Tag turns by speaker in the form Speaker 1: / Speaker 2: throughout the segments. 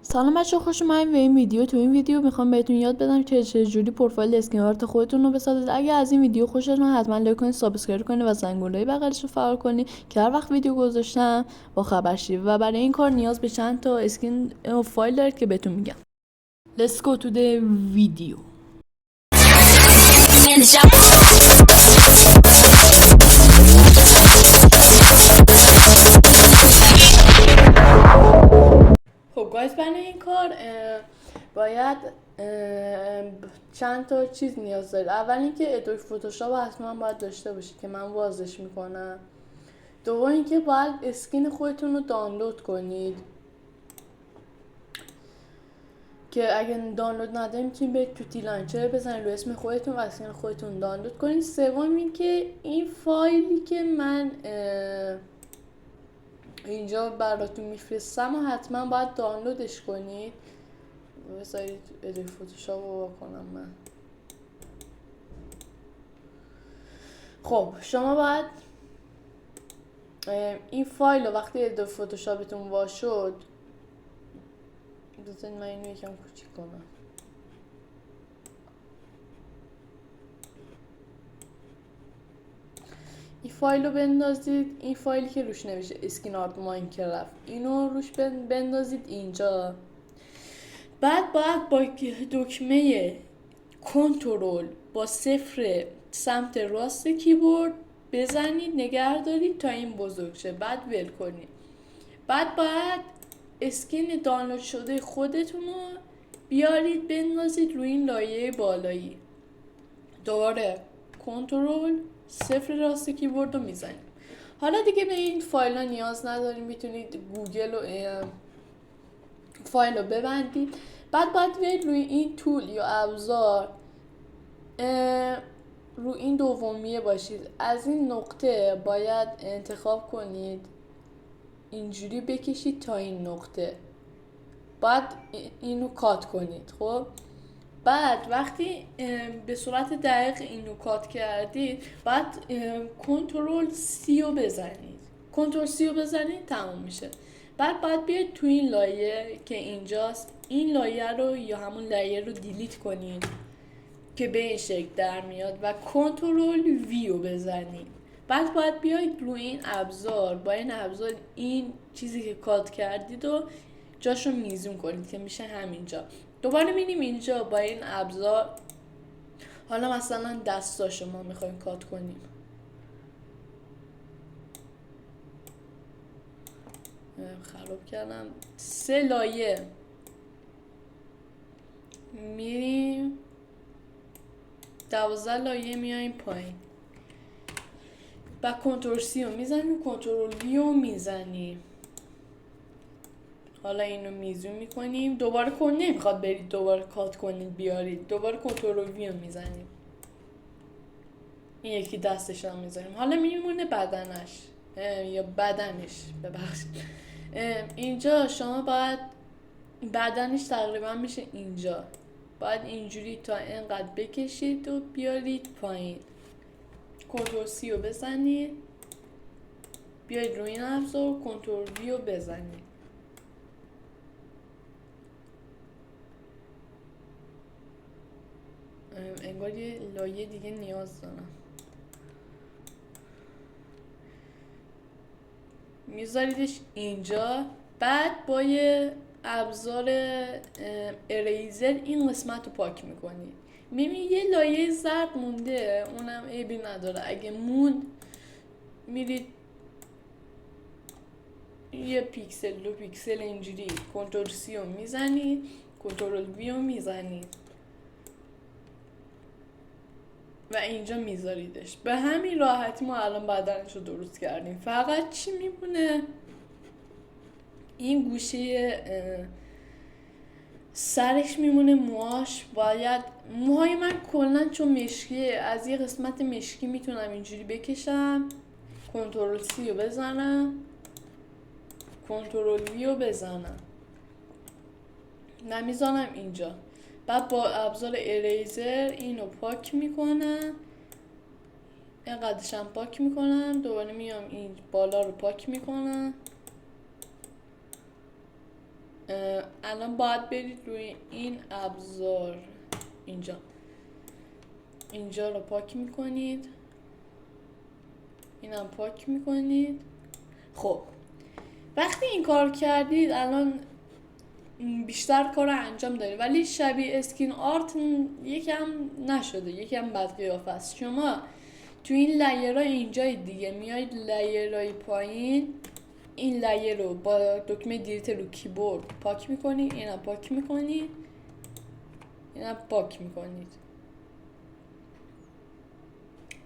Speaker 1: سلام بچه، خوش اومدین به این ویدیو. تو این ویدیو میخوام بهتون یاد بدم که چجوری پروفایل اسکرین آرت خودتون رو بسازید. اگه از این ویدیو خوشتون حتما لایک کنید، سابسکرایب کنید و زنگوله بغلش رو فعال کنید که هر وقت ویدیو گذاشتم با خبر شید. و برای این کار نیاز به چند تا اسکرین فایل دارید که بهتون میگم. Let's go to the video. خب گایز، برای این کار باید چند تا چیز نیاز دارید. اول اینکه ادوب فتوشاپ حتما باید داشته باشید که من بازش میکنم. دوم اینکه باید اسکین خودتون رو دانلود کنید که اگه دانلود ندارید میتونید برید تو تیلانچر بزنید رو اسم خودتون و اسکین خودتون دانلود کنید. سوم اینکه این فایلی که من اینجا براتون میفرستم و حتما باید دانلودش کنید. بذارید ادوب فتوشاپ رو بکنم من. خب شما باید این فایل رو وقتی ادوب فتوشاپتون وا شد، بذارید من اینو یکم کوچیک کنم. این فایل رو بندازید، این فایلی که روش نوشته اسکین آرت ماینکرافت، اینو روش بندازید اینجا. بعد باید با دکمه کنترل با صفر سمت راست کیبورد بزنید، نگه دارید تا این بزرگ شه، بعد ول کنید. بعد باید اسکین دانلود شده خودتون رو بیارید بندازید روی این لایه بالایی. دوباره کنترل صفر راست کیبورد رو میزنید. حالا دیگه به این فایل ها نیاز نداریم، میتونید گوگل و فایل رو ببندید. بعد باید بیاید روی این تول یا ابزار، رو این دومیه باشید. از این نقطه باید انتخاب کنید، اینجوری بکشید تا این نقطه، بعد اینو کات کنید. خب بعد وقتی به صورت دقیق اینو کات کردید، بعد کنترل سی رو بزنید. کنترل سی رو بزنید تموم میشه. بعد باید بیاید تو این لایه که اینجاست، این لایه رو یا همون لایه رو دیلیت کنید که به این شکل در میاد و کنترل وی رو بزنید. بعد باید بیاید روی این ابزار، با این ابزار این چیزی که کات کردید و جاشو میزون کنید که میشه همینجا. دوباره میریم اینجا با این ابزار، حالا مثلا دستاشو ما میخوایم کات کنیم، خراب کردم. 3 لایه میریم، 12 لایه میایم پایین. بعد کنترل سی رو میزنیم، کنترل وی رو میزنیم. حالا اینو میزون میکنیم. دوباره نمیخواد برید دوباره کات کنید بیارید، دوباره کنترل وی رو میزنیم. این یکی دستش هم میذاریم. حالا میمونه بدنش یا بدنش، ببخشید. اینجا شما باید بدنش تقریبا میشه اینجا، باید اینجوری تا اینقدر بکشید و بیارید پایین. کنترل سی رو بزنید، بیاید روی این ابزار، کنترل وی رو بزنید. انگار یه لایه دیگه نیاز دارم. میذاریدش اینجا. بعد با یه ابزار اریزر این قسمت رو پاک میکنید. میبینید یه لایه زرد مونده، اونم عیبی نداره. اگه موند میرید یه پیکسل دو پیکسل اینجوری کنترل سی رو میزنید، کنترل وی رو میزنید و اینجا میذاریدش. به همین راحتی ما الان بدنش رو درست کردیم. فقط چی میمونه؟ این گوشه سرش میمونه، موهاش. باید موهای من کلا چون مشکیه، از یه قسمت مشکی میتونم اینجوری بکشم، کنترل سی رو بزنم، کنترل وی رو بزنم، نمیزانم اینجا. بعد با ابزار اریزر اینو پاک میکنم، اینقدرشم پاک میکنم. دوباره میام این بالا رو پاک میکنم. الان باید برید روی این ابزار، اینجا رو پاک میکنید، اینم پاک میکنید. خب وقتی این کار کردید الان بیشتر کار انجام دارید، ولی شبیه اسکین آرت یکم نشده، یکم بد قیافه است. شما تو این لیرها اینجای دیگه میایید لیرهای پایین، این لیر رو با دکمه دیلیت رو کیبورد پاک میکنید، اینم پاک میکنید، اینم پاک میکنید.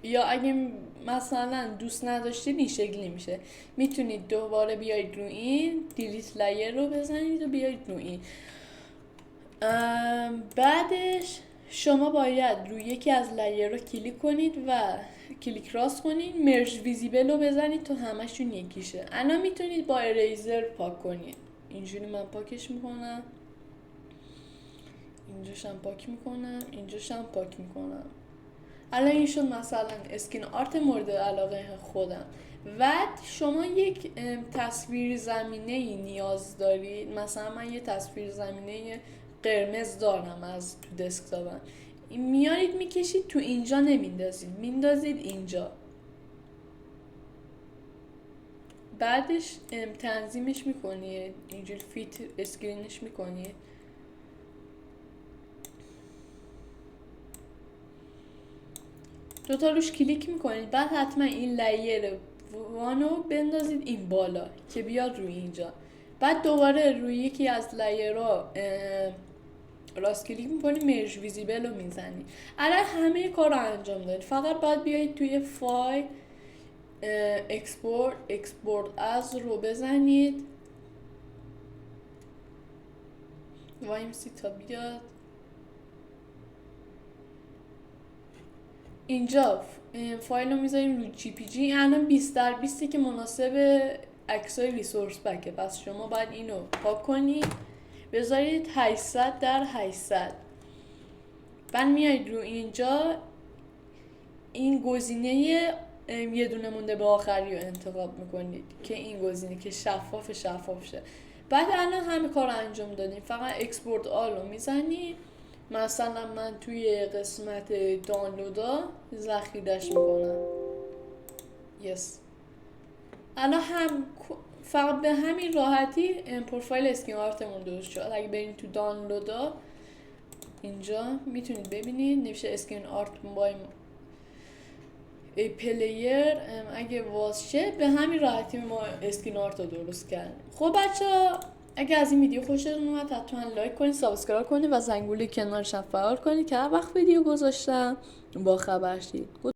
Speaker 1: یا اگه مثلا دوست نداشتید این شکلی میشه، میتونید دوباره بیایید رو این دیلیت لیر رو بزنید و بیایید رو این. بعدش شما باید روی یکی از لیر رو کلیک کنید و کلیک راست کنید، مرج ویزیبل رو بزنید تا همشون یکیشه. الان میتونید با اریزر پاک کنید. اینجوری من پاکش میکنم، اینجاشم پاک میکنم، اینجاشم پاک میکنم. الان این شد مثلا اسکین آرت مورد علاقه خودم. و شما یک تصویر زمینه ای نیاز دارید. مثلا من یه تصویر زمینه قرمز دارم از تو دسکتاپم، میارید میکشید تو اینجا، نمیندازید، میندازید اینجا. بعدش تنظیمش میکنید، اینجوری فیت اسکرینش میکنید. دوتا روش کلیک میکنید، بعد حتما این لیر وانو بندازید این بالا که بیاد روی اینجا. بعد دوباره روی یکی از لیرها راست کلیک میکنید، مرج ویزیبل رو میزنید. الان همه کار رو انجام دادید، فقط باید بیایید توی فایل اکسپورت از رو بزنید، وایمسی تا بیاد اینجا. فایل رو میذاریم روی جی پی جی. الان 20x20 که مناسب عکسای ریسورس بکه، پس شما باید اینو پاک کنید بذارید 800x800. بعد میایید رو اینجا این گزینه یه دونه مونده به آخری رو انتخاب میکنید که این گزینه که شفاف شه. بعد الان همه کار انجام دادیم، فقط اکسپورت آل رو میزنید. مثلا من توی قسمت دانلودا ذخیره‌اش میکنم. الان فقط به همین راحتی پروفایل اسکین آرتمون درست شد. اگه برین تو دانلودا اینجا میتونید ببینید نوشته اسکین آرت بای پلیر. اگه واز شه به همین راحتی ما اسکین آرت رو درست کردیم. خب بچه‌ها، اگه از این ویدیو خوشتون اومد حتما لایک کنید، سابسکرایب کنید و زنگوله کنارش هم فعال کنید که هر وقت ویدیو گذاشتم با خبر شید.